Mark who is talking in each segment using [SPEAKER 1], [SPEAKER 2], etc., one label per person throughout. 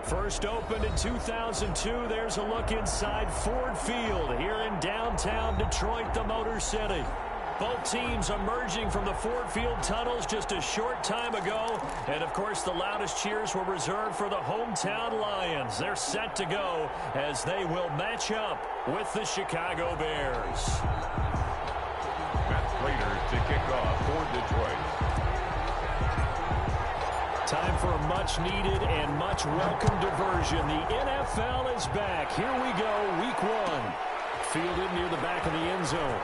[SPEAKER 1] First opened in 2002, there's a look inside Ford Field here in downtown Detroit, the Motor City. Both teams emerging from the Ford Field tunnels just a short time ago. And, of course, the loudest cheers were reserved for the hometown Lions. They're set to go as they will match up with the Chicago Bears.
[SPEAKER 2] Matt Slater to kick off for Detroit.
[SPEAKER 1] Time for a much-needed and much-welcome diversion. The NFL is back. Here we go, Week 1. Fielded near the back of the end zone.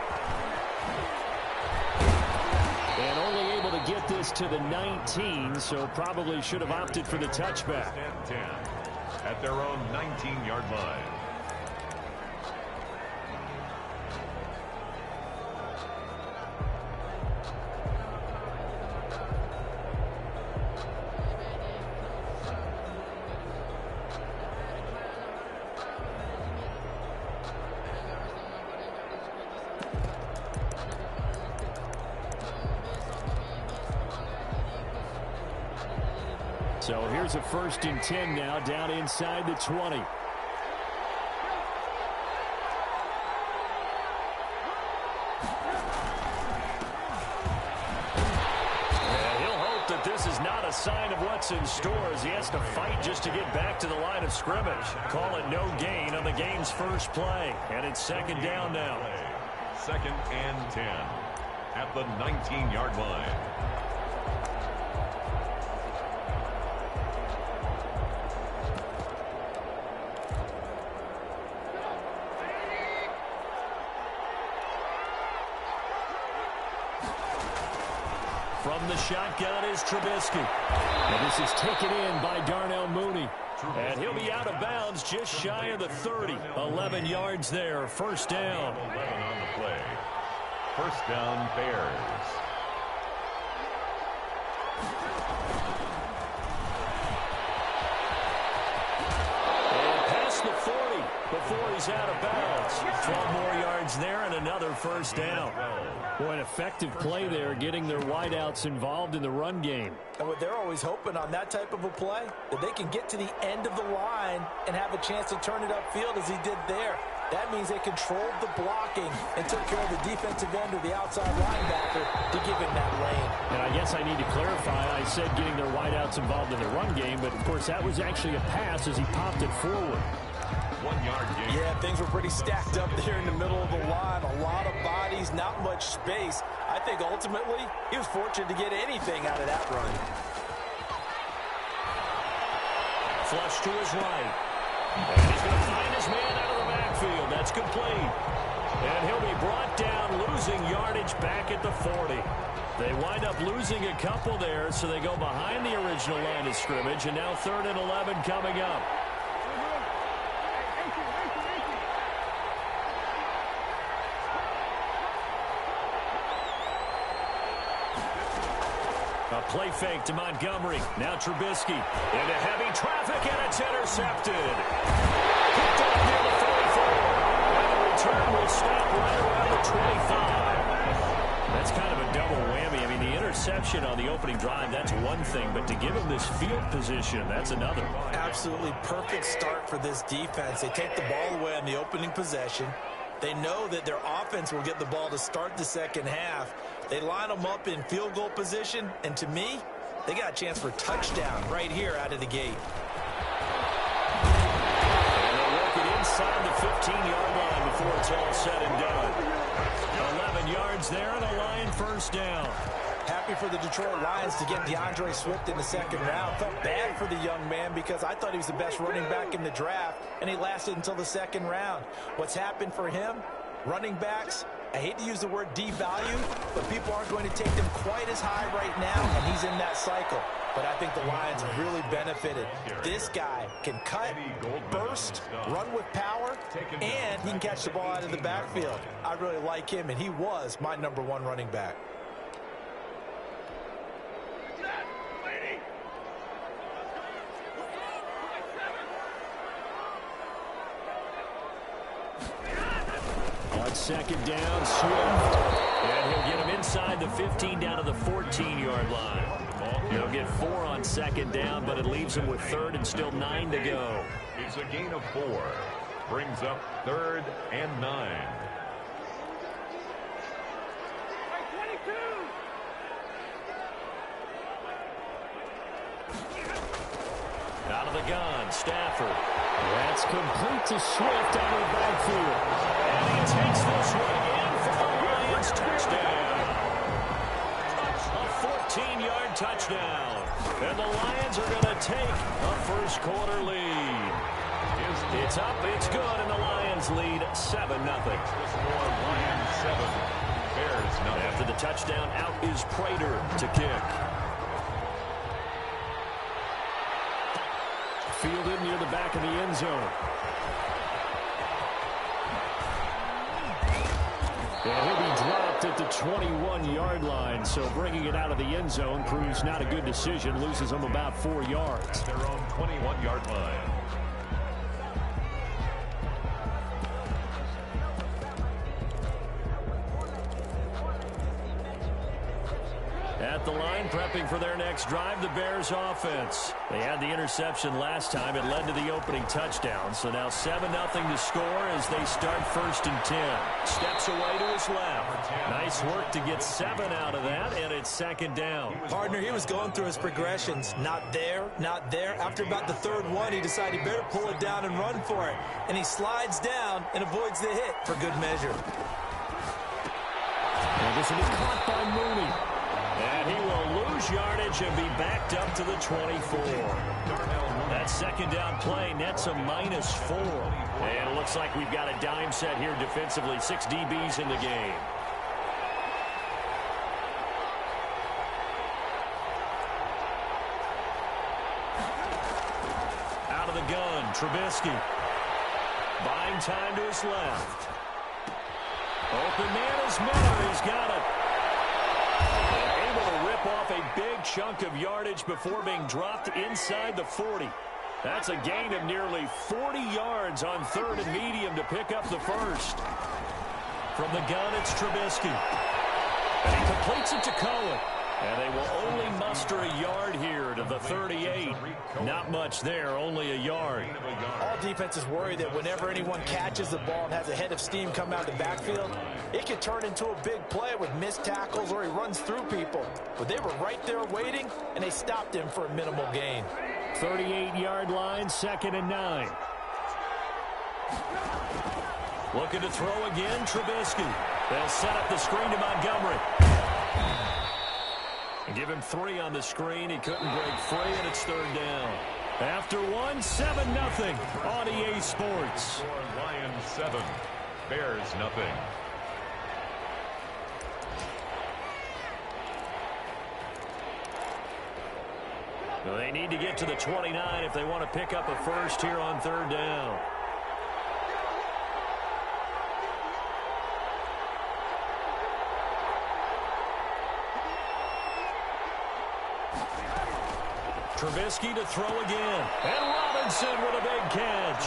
[SPEAKER 1] And only able to get this to the 19, so probably should have opted for the touchback.
[SPEAKER 2] 10 at their own 19-yard line.
[SPEAKER 1] So here's a 1st and 10 now, down inside the 20. And he'll hope that this is not a sign of what's in store as he has to fight just to get back to the line of scrimmage. Call it no gain on the game's first play. And it's 2nd down now.
[SPEAKER 2] 2nd and 10 at the 19-yard line.
[SPEAKER 1] From the shotgun is Trubisky. And this is taken in by Darnell Mooney. And he'll be out of bounds just shy of the 30. 11 yards there. 1st down.
[SPEAKER 2] 11 on the play. 1st down, Bears.
[SPEAKER 1] And past the 40 before he's out of bounds. 12 more yards there and another 1st down. Boy, an effective play there, getting their wideouts involved in the run game.
[SPEAKER 3] And what they're always hoping on that type of a play, that they can get to the end of the line and have a chance to turn it upfield as he did there. That means they controlled the blocking and took care of the defensive end or the outside linebacker to give him that lane.
[SPEAKER 1] And I guess I need to clarify, I said getting their wideouts involved in the run game, but of course that was actually a pass as he popped it forward.
[SPEAKER 2] 1-yard gain.
[SPEAKER 3] Yeah, things were pretty stacked up there in the middle of the line. A lot of bodies, not much space. I think ultimately he was fortunate to get anything out of that run.
[SPEAKER 1] Flush to his right. And he's going to find his man out of the backfield. That's complete. And he'll be brought down, losing yardage back at the 40. They wind up losing a couple there, so they go behind the original line of scrimmage, and now 3rd and 11 coming up. A play fake to Montgomery. Now Trubisky into heavy traffic, and it's intercepted. Picked up near the 44. And the return will stop right around the 25. That's kind of a double whammy. I mean, the interception on the opening drive, that's one thing. But to give him this field position, that's another.
[SPEAKER 3] Absolutely perfect start for this defense. They take the ball away on the opening possession. They know that their offense will get the ball to start the 2nd half. They line them up in field goal position, and to me, they got a chance for touchdown right here out of the gate.
[SPEAKER 1] And they'll work it inside the 15-yard line before it's all said and done. 11 yards there and a Lion 1st down.
[SPEAKER 3] Happy for the Detroit Lions to get DeAndre Swift in the 2nd round. Felt bad for the young man because I thought he was the best running back in the draft, and he lasted until the 2nd round. What's happened for him? Running backs, I hate to use the word devalue, but people aren't going to take them quite as high right now, and he's in that cycle. But I think the Lions have really benefited. This guy can cut, burst, run with power, and he can catch the ball out of the backfield. I really like him, and he was my #1 running back.
[SPEAKER 1] On 2nd down, Swift. And he'll get him inside the 15 down to the 14-yard line. They'll get 4 on second down, but it leaves them with third and still 9 to go.
[SPEAKER 2] It's a gain of 4. Brings up 3rd and 9.
[SPEAKER 1] Out of the gun, Stafford. That's complete to Swift out of the backfield. And he takes this one again for the Lions touchdown. A 14-yard touchdown. And the Lions are going to take a first-quarter lead. It's up, it's good, and the Lions lead 7-0.
[SPEAKER 2] Lions 7, Bears nothing.
[SPEAKER 1] After the touchdown, out is Prater to kick. Fielded near the back of the end zone. And he'll be dropped at the 21-yard line, so bringing it out of the end zone proves not a good decision. Loses them about 4 yards.
[SPEAKER 2] Their own 21-yard line.
[SPEAKER 1] At the line, prepping for their next drive, the Bears offense. They had the interception last time. It led to the opening touchdown. So now 7-0 to score as they start 1st and 10. Steps away to his left. Nice work to get 7 out of that, and it's 2nd down.
[SPEAKER 3] Partner, he was going through his progressions. Not there, not there. After about the 3rd one, he decided he better pull it down and run for it. And he slides down and avoids the hit for good measure.
[SPEAKER 1] And this will be caught by Mooney. And he will lose yardage and be backed up to the 24. That 2nd down play nets a -4. And it looks like we've got a dime set here defensively. 6 DBs in the game. Out of the gun, Trubisky. Buying time to his left. Open man is Miller. He's got it. Able to rip off a big chunk of yardage before being dropped inside the 40. That's a gain of nearly 40 yards on 3rd and medium to pick up the first. From the gun, it's Trubisky. And he completes it to Cohen. And they will only muster a yard here to the 38. Not much there, only a yard.
[SPEAKER 3] All defenses worry that whenever anyone catches the ball and has a head of steam come out of the backfield, it could turn into a big play with missed tackles or he runs through people. But they were right there waiting, and they stopped him for a minimal gain.
[SPEAKER 1] 38-yard line, 2nd and 9. Looking to throw again, Trubisky. They'll set up the screen to Montgomery. Give him 3 on the screen. He couldn't break free, and it's 3rd down. After 1, 7-0 on EA Sports.
[SPEAKER 2] Lions 7, Bears nothing.
[SPEAKER 1] Well, they need to get to the 29 if they want to pick up a first here on 3rd down. Trubisky to throw again. And Robinson with a big catch.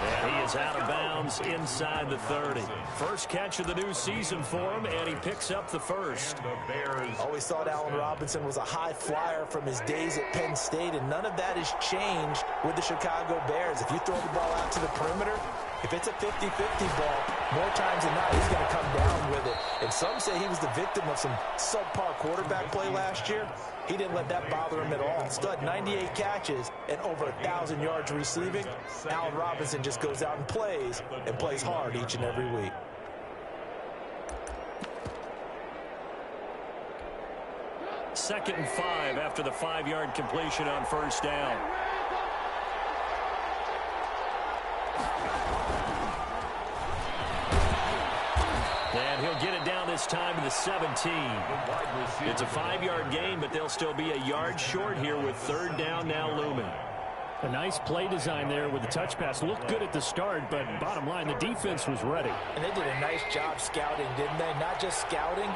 [SPEAKER 1] And he is out of bounds inside the 30. First catch of the new season for him, and he picks up the first.
[SPEAKER 2] The Bears.
[SPEAKER 3] Always thought Allen Robinson was a high flyer from his days at Penn State, and none of that has changed with the Chicago Bears. If you throw the ball out to the perimeter, if it's a 50-50 ball, more times than not, he's going to come down with it. And some say he was the victim of some subpar quarterback play last year. He didn't let that bother him at all. Stud 98 catches and over 1,000 yards receiving. Allen Robinson just goes out and plays hard each and every week.
[SPEAKER 1] Second and 5 after the 5-yard completion on 1st down. And he'll get it down this time to the 17. It's a 5-yard gain, but they'll still be a yard short here with 3rd down now looming.
[SPEAKER 4] A nice play design there with the touch pass. Looked good at the start, but bottom line, the defense was ready.
[SPEAKER 3] And they did a nice job scouting, didn't they? Not just scouting,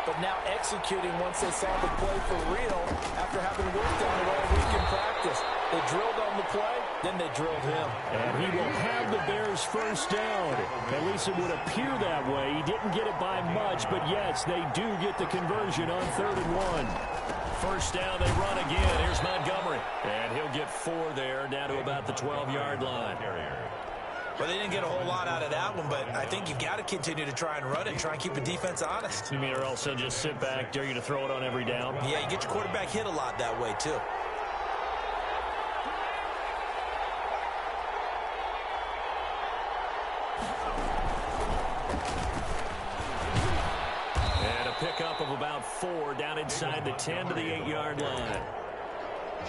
[SPEAKER 3] but now executing once they saw the play for real after having worked on it all week in practice. They drilled on the play, then they drilled him.
[SPEAKER 1] And he will have the Bears first down. At least it would appear that way. He didn't get it by much, but yes, they do get the conversion on 3rd and 1. first down, they run again. Here's Montgomery. And he'll get 4 there, down to about the 12-yard line.
[SPEAKER 3] Well, they didn't get a whole lot out of that one, but I think you've got to continue to try and run it and try and keep the defense honest.
[SPEAKER 1] You mean, or else they'll just sit back, dare you to throw it on every down?
[SPEAKER 3] Yeah, you get your quarterback hit a lot that way, too.
[SPEAKER 1] And a pickup of about 4 down inside the 10 to the 8-yard line.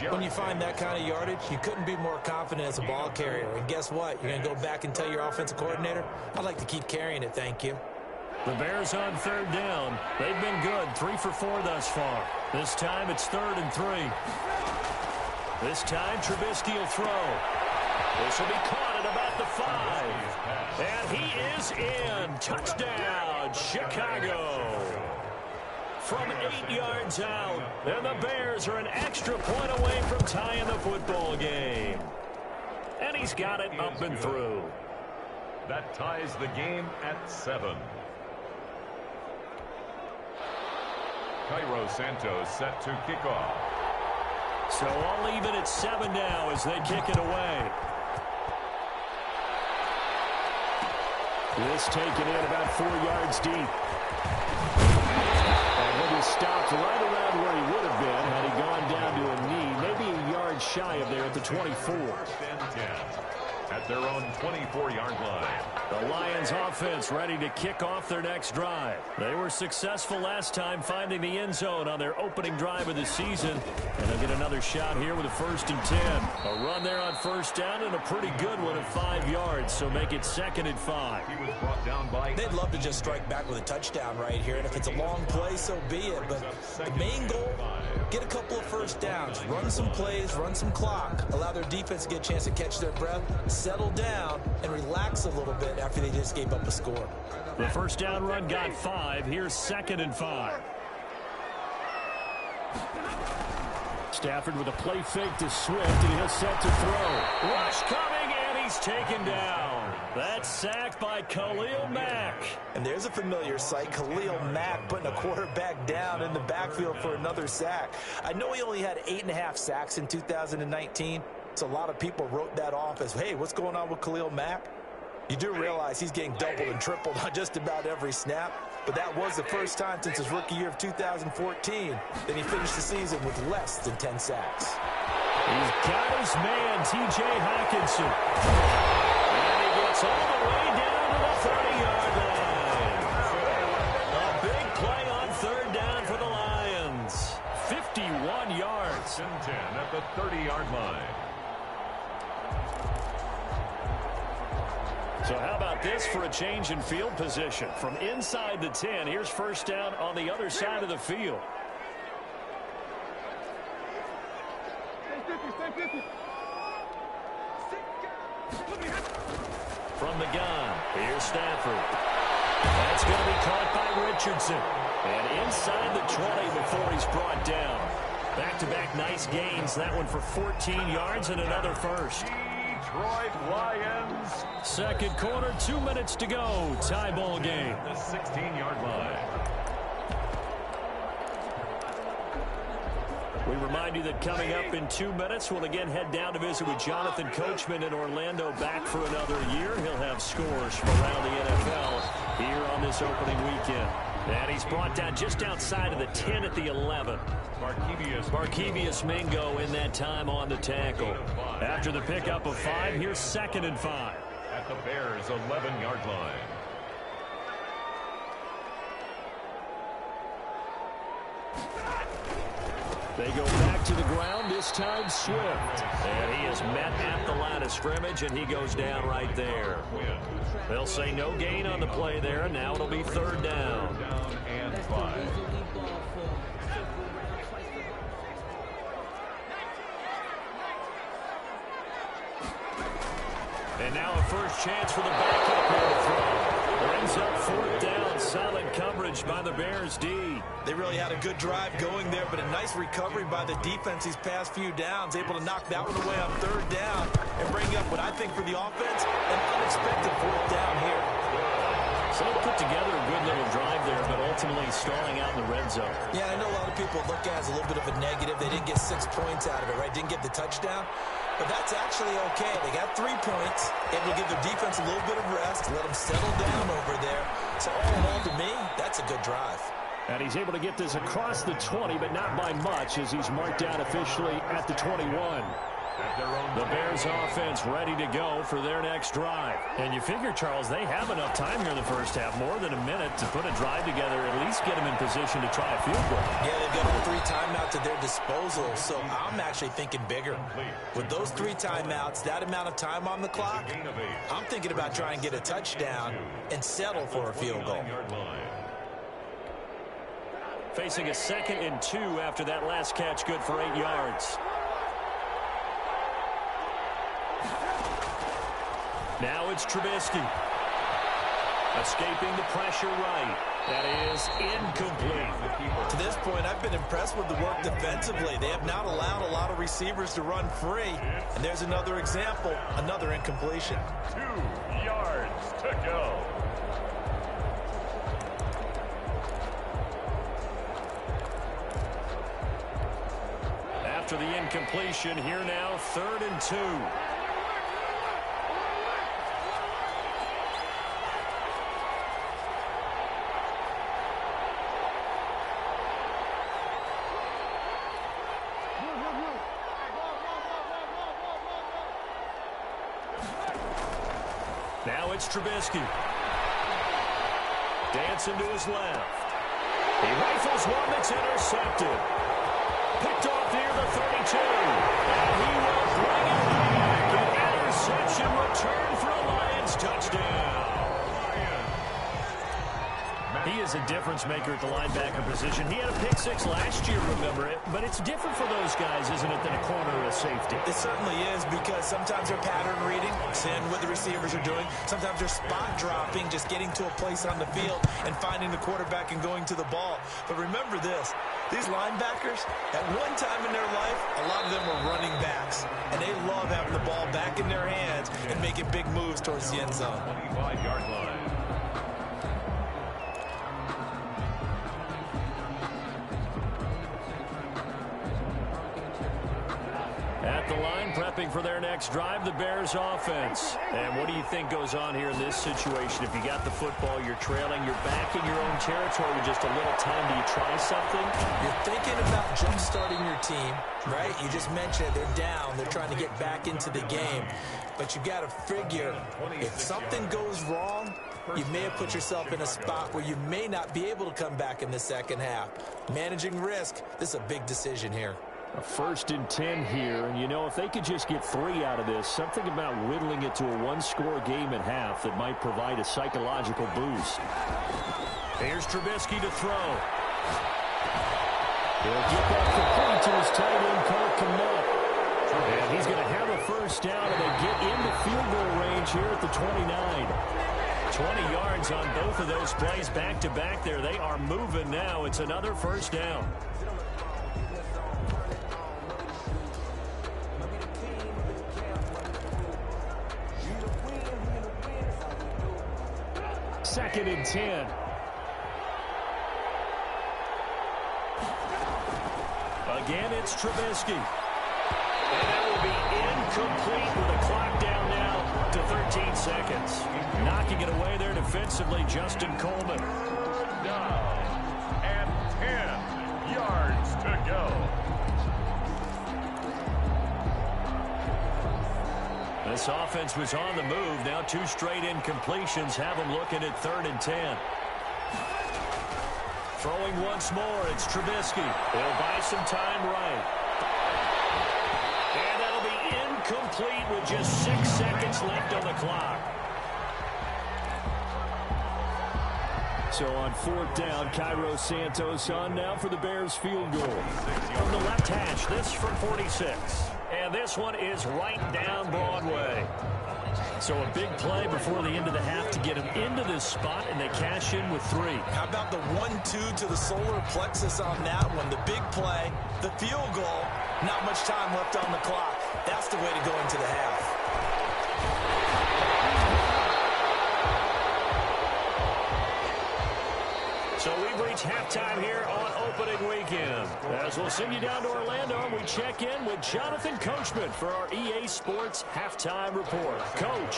[SPEAKER 3] When you find that kind of yardage, you couldn't be more confident as a ball carrier. And guess what? You're going to go back and tell your offensive coordinator, I'd like to keep carrying it, thank you.
[SPEAKER 1] The Bears on 3rd down. They've been good, 3 for 4 thus far. This time it's 3rd and 3. This time Trubisky will throw. This will be caught at about the 5. And he is in. Touchdown, Chicago. From 8 yards out, and the Bears are an extra point away from tying the football game. And he's got it up and through.
[SPEAKER 2] That ties the game at 7. Cairo Santos set to kick off.
[SPEAKER 1] So all even at 7 now as they kick it away. This taken in about 4 yards deep. Stopped right around where he would have been had he gone down to a knee, maybe a yard shy of there at the 24.
[SPEAKER 2] At their own 24-yard line.
[SPEAKER 1] The Lions offense ready to kick off their next drive. They were successful last time finding the end zone on their opening drive of the season. And they'll get another shot here with a 1st and 10. A run there on 1st down and a pretty good one at 5 yards. So make it 2nd and 5.
[SPEAKER 2] He was brought down by...
[SPEAKER 3] They'd love to just strike back with a touchdown right here. And if it's a long play, so be it. But the main goal, get a couple of 1st downs. Run some plays, run some clock. Allow their defense to get a chance to catch their breath. Settle down and relax a little bit after they just gave up a score.
[SPEAKER 1] The 1st down run got 5. Here's 2nd and 5. Stafford with a play fake to Swift, and he'll set to throw. Rush coming, and he's taken down. That's sacked by Khalil Mack.
[SPEAKER 3] And there's a familiar sight, Khalil Mack putting a quarterback down in the backfield for another sack. I know he only had 8.5 sacks in 2019. So a lot of people wrote that off as, hey, what's going on with Khalil Mack? You do realize he's getting doubled and tripled on just about every snap. But that was the first time since his rookie year of 2014 that he finished the season with less than 10 sacks.
[SPEAKER 1] He's got his man, T.J. Hawkinson. And he gets all the way down to the 30-yard line. A big play on 3rd down for the Lions. 51 yards.
[SPEAKER 2] 10 at the 30-yard line.
[SPEAKER 1] So how about this for a change in field position? From inside the 10, here's 1st down on the other side of the field. From the gun, here's Stafford. That's going to be caught by Richardson. And inside the 20 before he's brought down. Back-to-back nice gains. That one for 14 yards and another 1st.
[SPEAKER 2] Detroit Lions.
[SPEAKER 1] 2nd quarter, 2 minutes to go. Tie ball game.
[SPEAKER 2] The 16-yard line.
[SPEAKER 1] We remind you that coming up in 2 minutes, we'll again head down to visit with Jonathan Coachman in Orlando, back for another year. He'll have scores from around the NFL here on this opening weekend. And he's brought down just outside of the 10 at the 11. Barkevius Mingo in that time on the tackle. After the pickup of 5, here's 2nd and 5.
[SPEAKER 2] At the Bears' 11-yard line.
[SPEAKER 1] They go back to the ground, this time Swift. And he is met at the line of scrimmage, and he goes down right there. They'll say no gain on the play there. Now it'll be 3rd down.
[SPEAKER 2] Down and 5.
[SPEAKER 1] And now a first chance for the backup here to throw. Brings up 4th down. Solid coverage by the Bears D.
[SPEAKER 3] They really had a good drive going there, but a nice recovery by the defense these past few downs. Able to knock that one away on 3rd down and bring up what I think for the offense, an unexpected 4th down here.
[SPEAKER 1] So So they put together a good little drive there, but ultimately stalling out in the red zone.
[SPEAKER 3] Yeah, I know a lot of people look at it as a little bit of a negative. They didn't get 6 points out of it, right? Didn't get the touchdown. But that's actually okay. They got 3 points. Able to give their defense a little bit of rest, let them settle down over there. So all in all, to me, that's a good drive.
[SPEAKER 4] And he's able to get this across the 20, but not by much, as he's marked down officially at the 21.
[SPEAKER 1] The Bears offense ready to go for their next drive. And you figure, Charles, they have enough time here in the first half, more than a minute, to put a drive together, at least get them in position to try a field goal.
[SPEAKER 3] Yeah, they've got all 3 timeouts at their disposal, so I'm actually thinking bigger. With those 3 timeouts, that amount of time on the clock, I'm thinking about trying to get a touchdown and settle for a field goal.
[SPEAKER 1] Facing a 2nd and 2 after that last catch, good for 8 yards. Now it's Trubisky. Escaping the pressure right. That is incomplete.
[SPEAKER 3] To this point, I've been impressed with the work defensively. They have not allowed a lot of receivers to run free. And there's another example, another incompletion.
[SPEAKER 2] 2 yards to go.
[SPEAKER 1] After the incompletion, here now, 3rd and 2. Now it's Trubisky. Dancing to his left. He rifles one that's intercepted. Picked off near the 32. And he will bring it back. An interception return for a Lions touchdown. He is a difference maker at the linebacker position. He had a pick 6 last year, remember it. But it's different for those guys, isn't it, than a corner or a safety?
[SPEAKER 3] It certainly is, because sometimes they're pattern reading, seeing what the receivers are doing. Sometimes they're spot dropping, just getting to a place on the field and finding the quarterback and going to the ball. But remember this, these linebackers, at one time in their life, a lot of them were running backs. And they love having the ball back in their hands and making big moves towards the end zone.
[SPEAKER 2] 25-yard line.
[SPEAKER 1] At the line, prepping for their next drive, the Bears offense. And what do you think goes on here in this situation? If you got the football, you're trailing, you're back in your own territory with just a little time. Do you try something?
[SPEAKER 3] You're thinking about jump-starting your team, right? You just mentioned it. They're down. They're trying to get back into the game. But you got to figure, if something goes wrong, you may have put yourself in a spot where you may not be able to come back in the second half. Managing risk, this is a big decision here.
[SPEAKER 4] A 1st and 10 here, and you know, if they could just get 3 out of this, something about whittling it to a 1-score game at half that might provide a psychological boost.
[SPEAKER 1] Here's Trubisky to throw.
[SPEAKER 4] He'll get that complete to his tight end, Cole Kmet. And he's going to have a 1st down, and they get into field goal range here at the 29.
[SPEAKER 1] 20 yards on both of those plays back-to-back there. They are moving now. It's another 1st down.
[SPEAKER 4] Second and 10.
[SPEAKER 1] Again, it's Trubisky. And that will be incomplete with the clock down now to 13 seconds. Knocking it away there defensively, Justin Coleman.
[SPEAKER 2] Down. And 10 yards to go.
[SPEAKER 1] This offense was on the move. Now 2 straight incompletions have them looking at 3rd and 10. Throwing once more, it's Trubisky. They'll buy some time right. And that'll be incomplete with just 6 seconds left on the clock.
[SPEAKER 4] So on 4th down, Cairo Santos on now for the Bears field goal.
[SPEAKER 1] From the left hash, this from 46. And this one is right down Broadway. So a big play before the end of the half to get him into this spot, and they cash in with 3.
[SPEAKER 3] How about the 1-2 to the solar plexus on that one? The big play, the field goal, not much time left on the clock. That's the way to go into the half.
[SPEAKER 1] So we've reached halftime here on opening weekend. As we'll send you down to Orlando, and we check in with Jonathan Coachman for our EA Sports Halftime Report. Coach.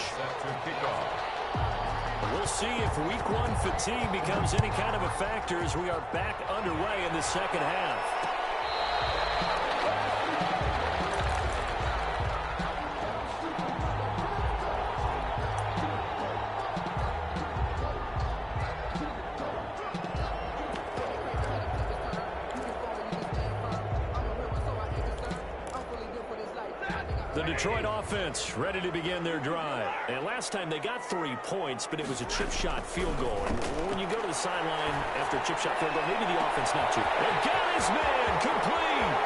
[SPEAKER 1] We'll see if week one fatigue becomes any kind of a factor as we are back underway in the second half. The Detroit offense ready to begin their drive. And last time they got 3 points, but it was a chip shot field goal. And when you go to the sideline after a chip shot field goal, maybe the offense not too. And got his man complete.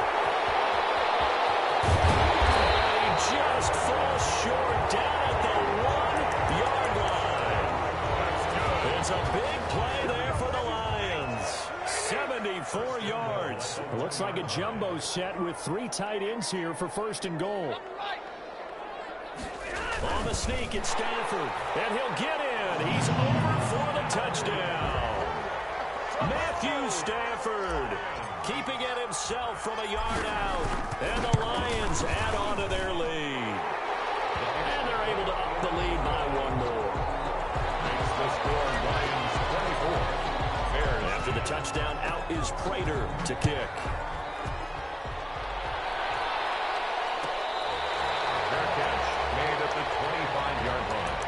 [SPEAKER 1] He just falls short down at the 1-yard line. It's a big play there for the Lions. 74 yards. It looks like a jumbo set with 3 tight ends here for first and goal. On the sneak, it's Stafford, and he'll get in. He's over for the touchdown. Matthew Stafford keeping it himself from a yard out, and the Lions add on to their lead. And they're able to up the lead by 1 more.
[SPEAKER 2] Makes the score Lions 24. Bears.
[SPEAKER 1] After the touchdown, out is Prater to kick.
[SPEAKER 2] At the 25-yard line.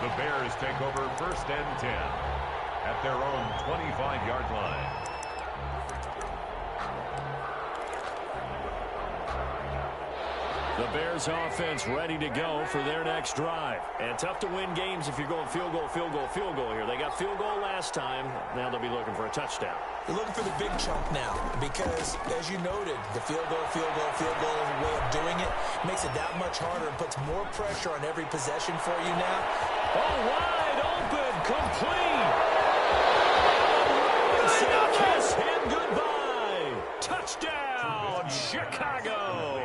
[SPEAKER 2] The Bears take over first and 10 at their own 25-yard line.
[SPEAKER 1] The Bears offense ready to go for their next drive. And tough to win games if you're going field goal, field goal, field goal here. They got field goal last time. Now they'll be looking for a touchdown.
[SPEAKER 3] They're looking for the big chunk now because, as you noted, the field goal way of doing it makes it that much harder and puts more pressure on every possession for you now.
[SPEAKER 1] Oh, wide open, complete. Kiss him goodbye. Touchdown, Chicago.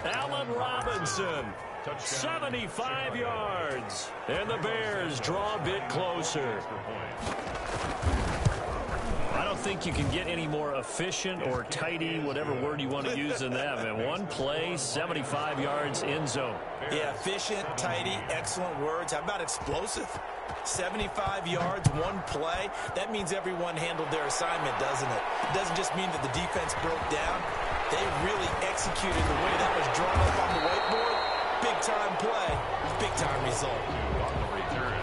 [SPEAKER 1] Allen Robinson, 75 yards. And the Bears draw a bit closer. I don't think you can get any more efficient or tidy, whatever word you want to use in that. And one play, 75 yards, end zone.
[SPEAKER 3] Yeah, efficient, tidy, excellent words. How about explosive? 75 yards, one play. That means everyone handled their assignment, doesn't it? It doesn't just mean that the defense broke down. They really executed the way that was drawn up on the whiteboard. Big-time play, big-time result.
[SPEAKER 2] On the return,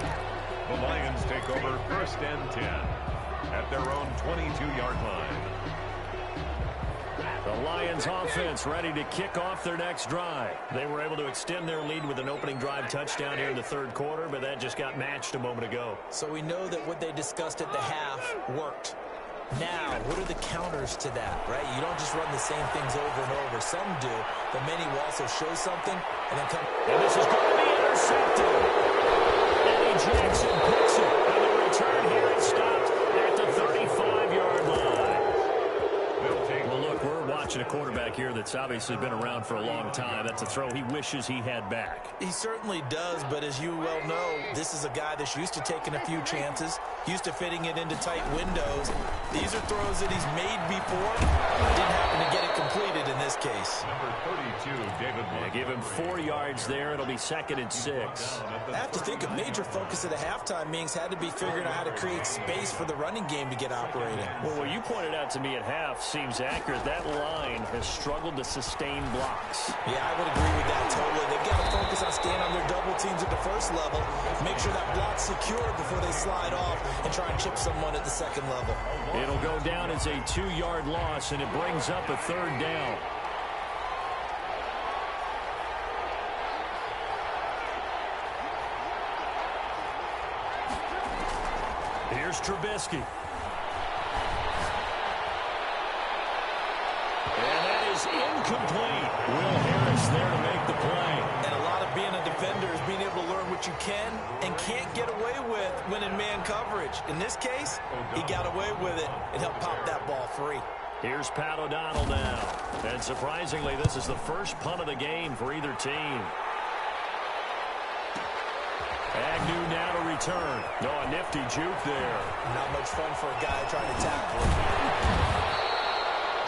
[SPEAKER 2] the Lions take over first and 10 at their own 22-yard line.
[SPEAKER 1] The Lions offense ready to kick off their next drive. They were able to extend their lead with an opening drive touchdown here in the third quarter, but that just got matched a moment ago.
[SPEAKER 3] So we know that what they discussed at the half worked. Now, what are the counters to that, right? You don't just run the same things over and over. Some do, but many will also show something and then come.
[SPEAKER 1] And this is going to be intercepted. Eddie Jackson picks it. And the return here is stopped at the 35-yard line. Well, look, we're watching a quarterback here that's obviously been around for a long time. That's a throw he wishes he had back.
[SPEAKER 3] He certainly does, but as you well know, this is a guy that's used to taking a few chances, used to fitting it into tight windows. These are throws that he's made before. Didn't happen to get it completed in this case.
[SPEAKER 2] Number 32, David.
[SPEAKER 1] Yeah, give him 4 yards there. It'll be 2nd and 6.
[SPEAKER 3] I have to think a major focus at the halftime meetings had to be figuring out how to create space for the running game to get operating.
[SPEAKER 1] Well, what you pointed out to me at half seems accurate. That line has struggled to sustain blocks.
[SPEAKER 3] Yeah, I would agree with that totally. They've got to focus on staying on their double teams at the first level, make sure that block's secure before they slide off and try and chip someone at the second level.
[SPEAKER 1] It'll go down as a 2-yard loss, and it brings up a 3rd down. Here's Trubisky. And that is incomplete. Will Harris there to make the play.
[SPEAKER 3] And a lot of being a defender is being able to learn what you can and can't get away with when in man coverage. In this case, he got away with it and helped pop that ball free.
[SPEAKER 1] Here's Pat O'Donnell now. And surprisingly, this is the first punt of the game for either team. Agnew now to return. No, a nifty juke there.
[SPEAKER 3] Not much fun for a guy trying to tackle.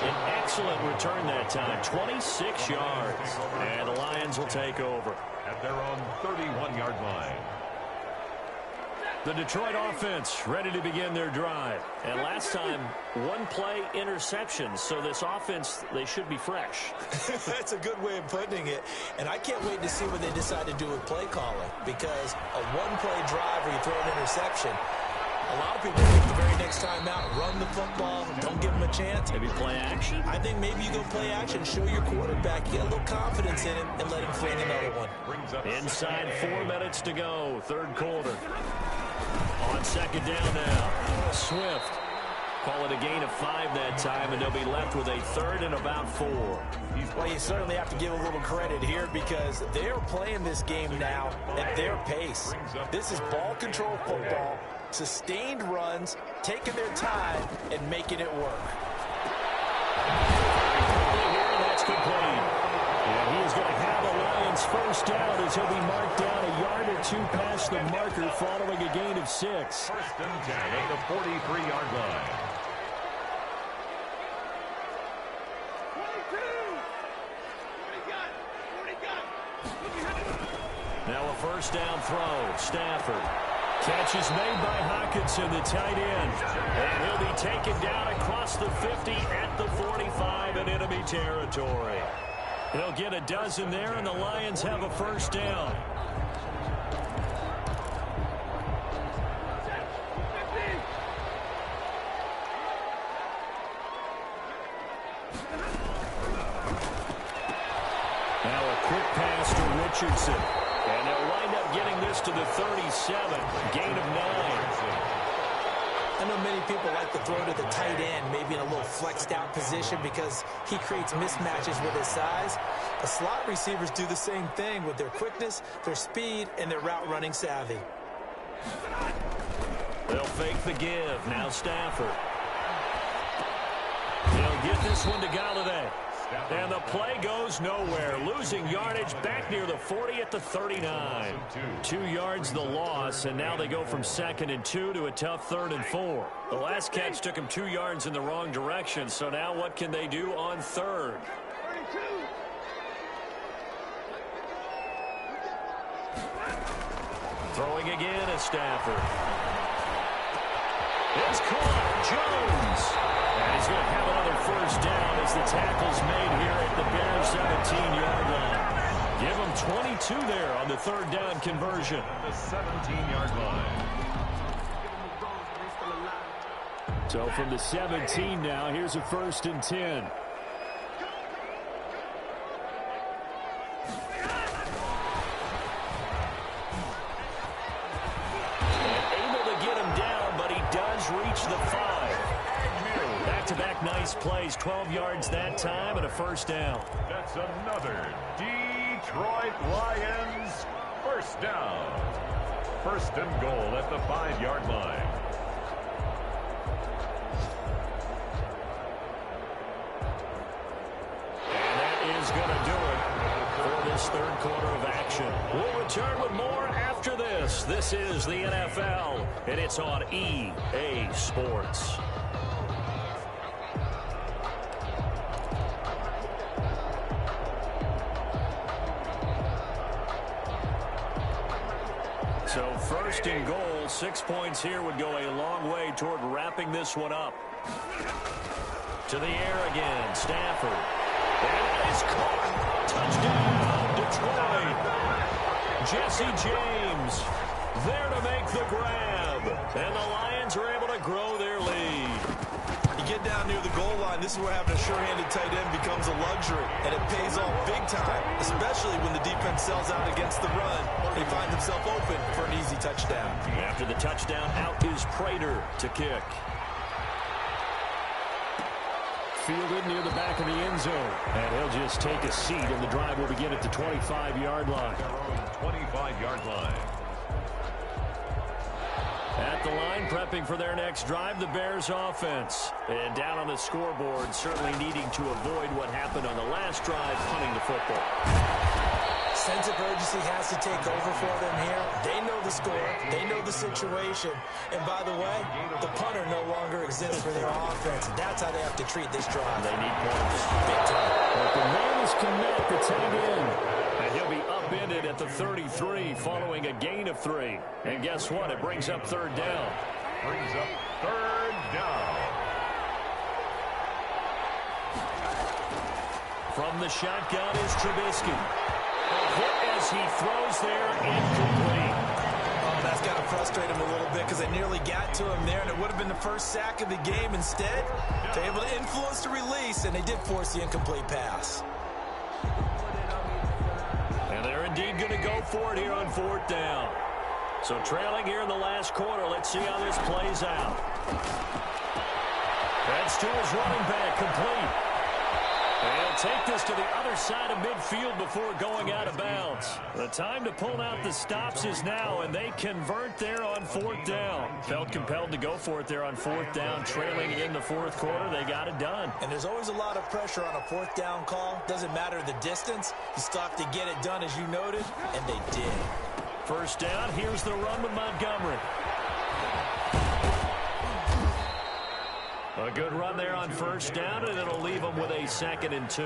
[SPEAKER 1] An excellent return that time, 26 yards. And the Lions will take over.
[SPEAKER 2] At their own 31-yard line.
[SPEAKER 1] The Detroit offense ready to begin their drive. And last time, one play interception. So this offense, they should be fresh.
[SPEAKER 3] That's a good way of putting it. And I can't wait to see what they decide to do with play calling. Because a one-play drive where you throw an interception, a lot of people think the very next time out, run the football, don't give them a chance.
[SPEAKER 1] Maybe play action?
[SPEAKER 3] I think maybe you go play action, show your quarterback, you get a little confidence in him, and let him fling another one.
[SPEAKER 1] Inside 4 minutes to go, third quarter. On second down now, Swift. Call it a gain of 5 that time, and they'll be left with a third and about 4.
[SPEAKER 3] Well, you certainly have to give a little credit here because they're playing this game now at their pace. This is ball control football, sustained runs, taking their time, and making it work.
[SPEAKER 1] That's complete. And he is going to have the Lions first down as he'll be marked down a yard or 2 past the marker following a gain of 6.
[SPEAKER 2] First and 10 at the 43-yard line.
[SPEAKER 1] Now a first down throw. Stafford. Catch is made by Hockenson, the tight end. And he'll be taken down across the 50 at the 45 in enemy territory. He'll get a dozen there, and the Lions have a first down. Now a quick pass to Richardson. And they'll wind up getting this to the 37. Gain of 9.
[SPEAKER 3] I know many people like to throw to the tight end, maybe in a little flexed out position because he creates mismatches with his size. The slot receivers do the same thing with their quickness, their speed, and their route running savvy.
[SPEAKER 1] They'll fake the give. Now Stafford. He'll get this one to Galladay. And the play goes nowhere. Losing yardage back near the 40 at the 39. 2 yards the loss, and now they go from 2nd and 2 to a tough 3rd and 4. The last catch took them 2 yards in the wrong direction, so now what can they do on 3rd? Throwing again at Stafford. It's caught. Jones. And he's going to have another first down as the tackle's made here at the Bears 17-yard line. Give them 22 there on the 3rd down conversion.
[SPEAKER 2] The 17-yard line.
[SPEAKER 4] So from the 17 now, here's a 1st and 10.
[SPEAKER 1] Reach the 5. Back-to-back nice plays. 12 yards that time and a first down.
[SPEAKER 2] That's another Detroit Lions first down. 1st and goal at the 5-yard line.
[SPEAKER 1] And that is going to do it for this 3rd quarter of action. We'll return with more after this. This is the NFL, and it's on EA Sports. So 1st and goal, 6 points here would go a long way toward wrapping this one up. To the air again, Stafford. And it is caught. Touchdown, Detroit. Jesse James there to make the grab. And the Lions are able to grow their lead.
[SPEAKER 3] You get down near the goal line, this is where having a sure-handed tight end becomes a luxury. And it pays off big time, especially when the defense sells out against the run. They find themselves open for an easy touchdown.
[SPEAKER 1] After the touchdown, out is Prater to kick.
[SPEAKER 4] Fielded near the back of the end zone. And he'll just take a seat, and the drive will begin at the 25-yard line.
[SPEAKER 2] Their own 25-yard line.
[SPEAKER 1] At the line, prepping for their next drive, the Bears offense. And down on the scoreboard, certainly needing to avoid what happened on the last drive, punting the football.
[SPEAKER 3] sense of urgency has to take over for them here. They know the score. They know the situation. And by the way, the punter no longer exists for their offense. And that's how they have to treat this drive.
[SPEAKER 4] They need points.
[SPEAKER 3] Big time.
[SPEAKER 4] But the man is connect to tag in. And he'll be upended at the 33 following a gain of 3. And guess what? It brings up third down.
[SPEAKER 2] Brings up third down.
[SPEAKER 1] From the shotgun is Trubisky. A hit as he throws there, incomplete.
[SPEAKER 3] Oh, that's got to frustrate him a little bit because they nearly got to him there, and it would have been the first sack of the game. Instead, they're able to influence the release, and they did force the incomplete pass.
[SPEAKER 1] And they're indeed going to go for it here on fourth down. So trailing here in the last quarter, let's see how this plays out. That's to his running back, complete. And he'll take this to the other side of midfield before going out of bounds. The time to pull out the stops is now, and they convert there on fourth down. Felt compelled to go for it there on fourth down, trailing in the fourth quarter. They got it done.
[SPEAKER 3] And there's always a lot of pressure on a fourth down call. Doesn't matter the distance. You still have to get it done, as you noted, and they did.
[SPEAKER 1] First down, here's the run with Montgomery. A good run there on first down, and it'll leave them with a 2nd and 2.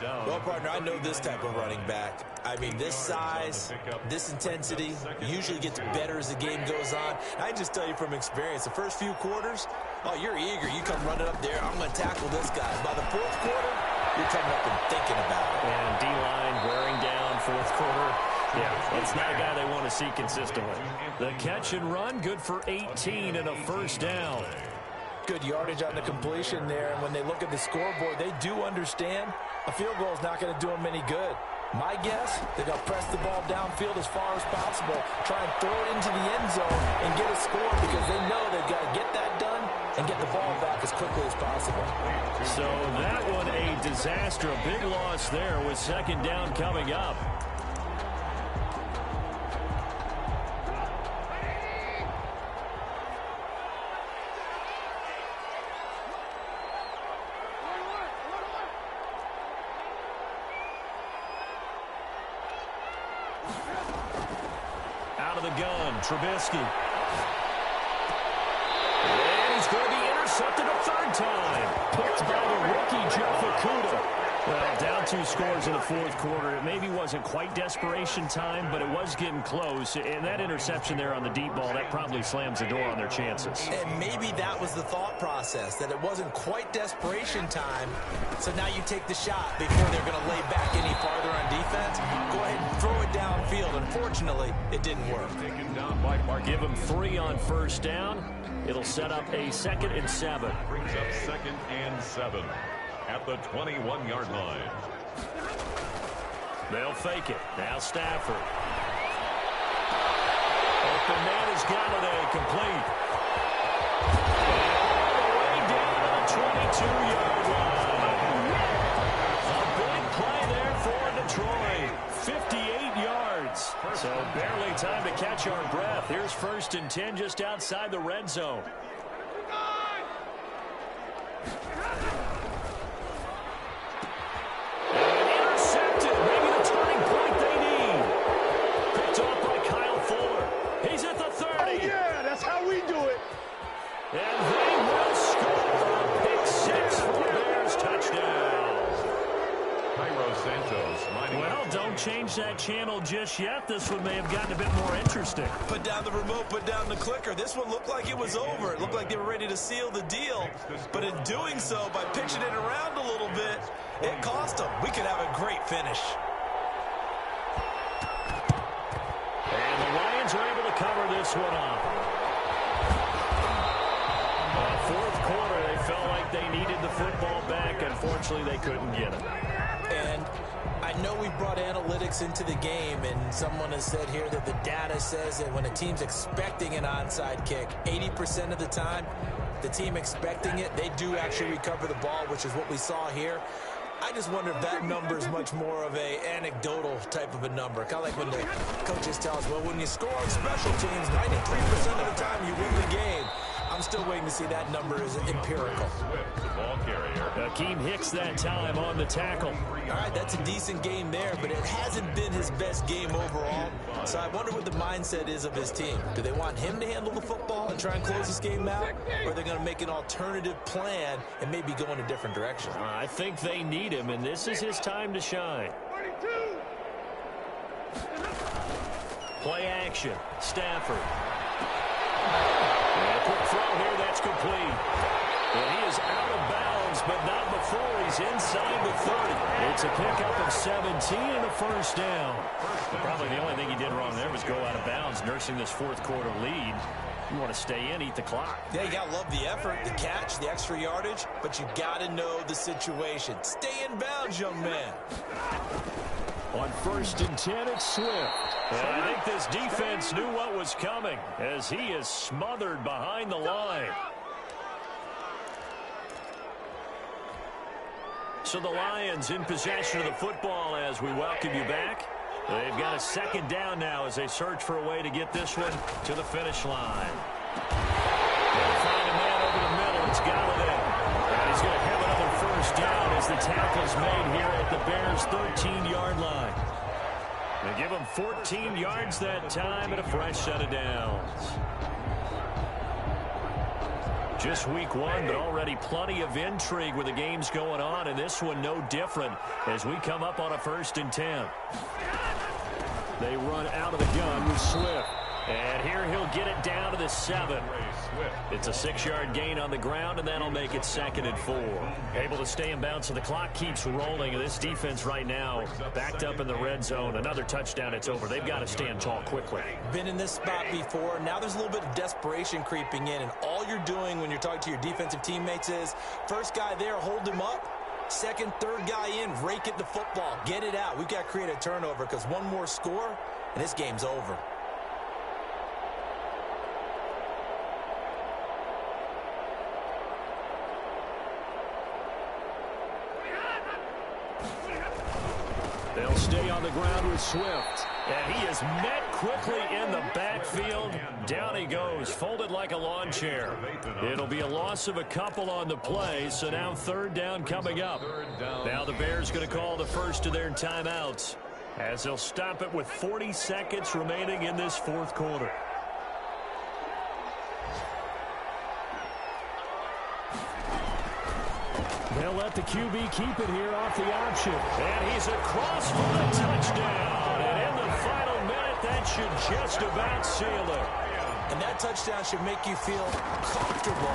[SPEAKER 3] Well, partner, I know this type of running back. I mean, this size, this intensity usually gets better as the game goes on. I just tell you from experience, the first few quarters, oh, you're eager. You come running up there, I'm going to tackle this guy. By the fourth quarter, you're coming up and thinking about it.
[SPEAKER 1] And D-line wearing down fourth quarter. Yeah, it's not a guy they want to see consistently. The catch and run, good for 18 and a first down.
[SPEAKER 3] Good yardage on the completion there, and when they look at the scoreboard, they do understand a field goal is not going to do them any good. My guess, they're going to press the ball downfield as far as possible, try and throw it into the end zone and get a score because they know they've got to get that done and get the ball back as quickly as possible.
[SPEAKER 1] So that one a disaster, a big loss there with second down coming up. Out of the gun, Trubisky. And he's going to be intercepted a third time. Picked by the rookie, Jeff Okudah. Well, down 2 scores in the fourth quarter. It maybe wasn't quite desperation time, but it was getting close. And that interception there on the deep ball, that probably slams the door on their chances.
[SPEAKER 3] And maybe that was the thought process, that it wasn't quite desperation time. So now you take the shot before they're going to lay back any farther on defense. Go ahead and throw it downfield. Unfortunately, it didn't work.
[SPEAKER 1] Give him 3 on first down. It'll set up a 2nd and 7.
[SPEAKER 2] Brings up 2nd and 7 at the 21-yard line.
[SPEAKER 1] They'll fake it. Now Stafford. Open man has got it, complete. And all the way down to the 22-yard line. A big play there for Detroit. 58 yards. So barely time to catch our breath. Here's 1st and 10 just outside the red zone. And they will score a pick 6 for the Bears. Touchdown. Well, don't change that channel just yet. This one may have gotten a bit more interesting.
[SPEAKER 3] Put down the remote, put down the clicker. This one looked like it was over. It looked like they were ready to seal the deal. But in doing so, by pitching it around a little bit, it cost them. We could have a great finish.
[SPEAKER 1] And the Lions are able to cover this one up. Fourth quarter, they felt like they needed the football back. Unfortunately, they couldn't get it.
[SPEAKER 3] And I know we brought analytics into the game, and someone has said here that the data says that when a team's expecting an onside kick, 80% of the time, the team expecting it, they do actually recover the ball, which is what we saw here. I just wonder if that number is much more of a anecdotal type of a number. Kind of like when the coaches tell us, well, when you score on special teams, 93% of the time you win the game. I'm still waiting to see that number is empirical.
[SPEAKER 2] Swift, the ball carrier.
[SPEAKER 1] Akeem Hicks that time on the tackle.
[SPEAKER 3] All right, that's a decent game there, but it hasn't been his best game overall. So I wonder what the mindset is of his team. Do they want him to handle the football and try and close this game out? Or are they going to make an alternative plan and maybe go in a different direction?
[SPEAKER 1] I think they need him, and this is his time to shine. Play action. Stafford. And a quick throw here. That's complete. And he is out of bounds, but not before he's inside the 30. It's a pickup of 17 and a first down. Probably the only thing he did wrong there was go out of bounds, nursing this fourth quarter lead. You want to stay in, eat the clock.
[SPEAKER 3] Yeah, you got to love the effort, the catch, the extra yardage, but you got to know the situation. Stay in bounds, young man.
[SPEAKER 1] On 1st and 10, it's Swift. And I think this defense knew what was coming as he is smothered behind the line. So the Lions in possession of the football as we welcome you back. They've got a second down now as they search for a way to get this one to the finish line. They'll find a man over the middle. It's Galladay. And he's going to have another first down as the tackle's made here at the Bears' 13-yard line. They give him 14 yards that time and a fresh set of downs. Just week one, but already plenty of intrigue with the games going on, and this one no different as we come up on a 1st and 10. They run out of the gun with Swift. And here he'll get it down to the 7. It's a 6-yard gain on the ground, and that'll make it 2nd and 4. Able to stay in bounds, so the clock keeps rolling. And this defense right now backed up in the red zone. Another touchdown, it's over. They've got to stand tall quickly.
[SPEAKER 3] Been in this spot before. Now there's a little bit of desperation creeping in, and all you're doing when you're talking to your defensive teammates is first guy there, hold him up. Second, third guy in, rake at the football. Get it out. We've got to create a turnover because one more score, and this game's over.
[SPEAKER 1] They'll stay on the ground with Swift. And he is met quickly in the backfield. Down he goes, folded like a lawn chair. It'll be a loss of a couple on the play, so now 3rd down coming up. Now the Bears going to call the first of their timeouts as they'll stop it with 40 seconds remaining in this fourth quarter. They'll let the QB keep it here off the option. And he's across for the touchdown. And in the final minute, that should just about seal it.
[SPEAKER 3] And that touchdown should make you feel comfortable.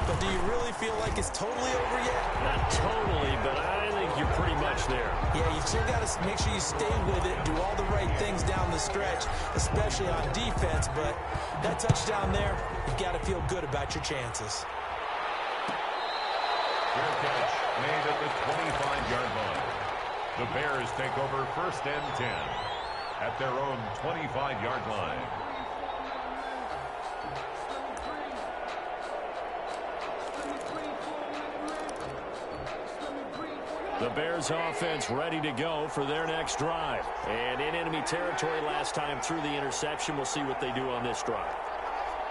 [SPEAKER 3] But do you really feel like it's totally over yet?
[SPEAKER 1] Not totally, but I think you're pretty much there.
[SPEAKER 3] Yeah, you've still got to make sure you stay with it, do all the right things down the stretch, especially on defense. But that touchdown there, you've got to feel good about your chances.
[SPEAKER 2] Fair catch made at the 25-yard line. The Bears take over 1st and 10 at their own 25-yard line.
[SPEAKER 1] The Bears offense ready to go for their next drive. And in enemy territory last time through the interception. We'll see what they do on this drive.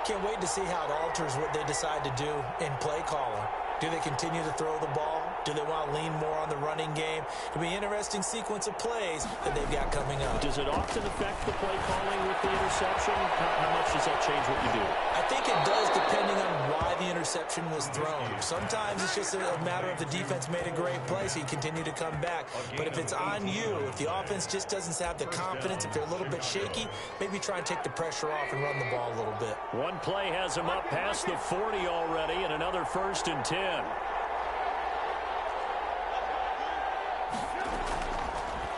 [SPEAKER 3] Can't wait to see how it alters what they decide to do in play calling. Do they continue to throw the ball? Do they want to lean more on the running game? It'll be an interesting sequence of plays that they've got coming up.
[SPEAKER 1] Does it often affect the play calling with the interception? How much does that change what you do?
[SPEAKER 3] I think it does depending on why the interception was thrown. Sometimes it's just a matter of the defense made a great play, so you continue to come back. But if it's on you, if the offense just doesn't have the confidence, if they're a little bit shaky, maybe try and take the pressure off and run the ball a little bit.
[SPEAKER 1] One play has him up past the 40 already, and another 1st and 10.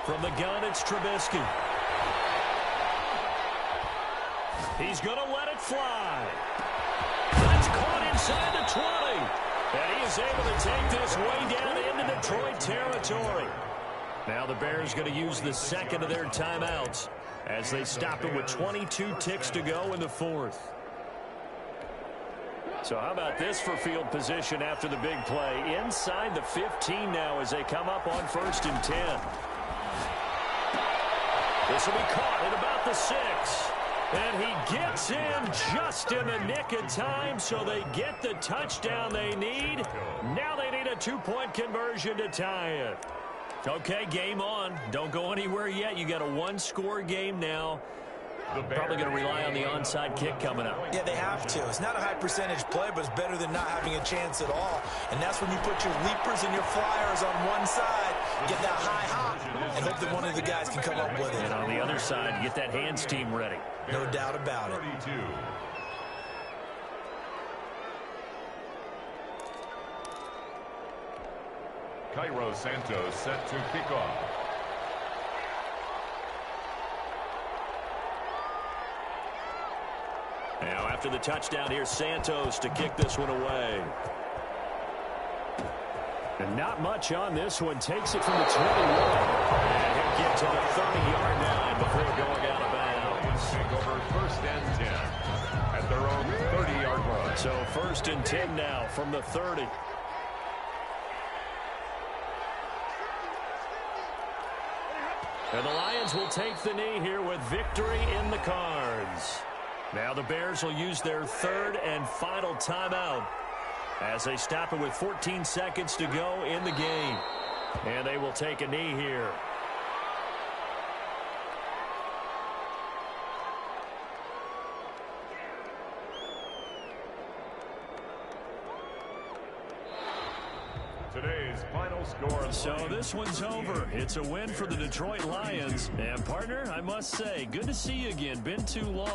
[SPEAKER 1] From the gun, it's Trubisky. He's going to let it fly. That's caught inside the 20. And he is able to take this way down into Detroit territory. Now the Bears going to use the 2nd of their timeouts as they stop it with 22 ticks to go in the 4th. So how about this for field position after the big play? Inside the 15 now as they come up on 1st and 10. This will be caught at about the 6. And he gets in just in the nick of time, so they get the touchdown they need. Now they need a two-point conversion to tie it. Okay, game on. Don't go anywhere yet. You got a one-score game now. Probably going to rely on the onside kick coming up.
[SPEAKER 3] Yeah, they have to. It's not a high-percentage play, but it's better than not having a chance at all. And that's when you put your leapers and your flyers on one side, get that high hop, and hope that one of the guys can come up with it.
[SPEAKER 1] And on the other side, get that hands team ready.
[SPEAKER 3] No doubt about it.
[SPEAKER 2] 32. Cairo Santos set to kick off.
[SPEAKER 1] Now after the touchdown, here's Santos to kick this one away. And not much on this one. Takes it from the 21. And he'll get to the 30-yard line before going out of bounds.
[SPEAKER 2] Take over first and 10 at their own 30-yard line.
[SPEAKER 1] So first and 10 now from the 30. And the Lions will take the knee here with victory in the cards. Now the Bears will use their third and final timeout as they stop it with 14 seconds to go in the game. And they will take a knee here.
[SPEAKER 2] Today's final score.
[SPEAKER 1] So this one's over. It's a win for the Detroit Lions. And partner, I must say, good to see you again. Been too long.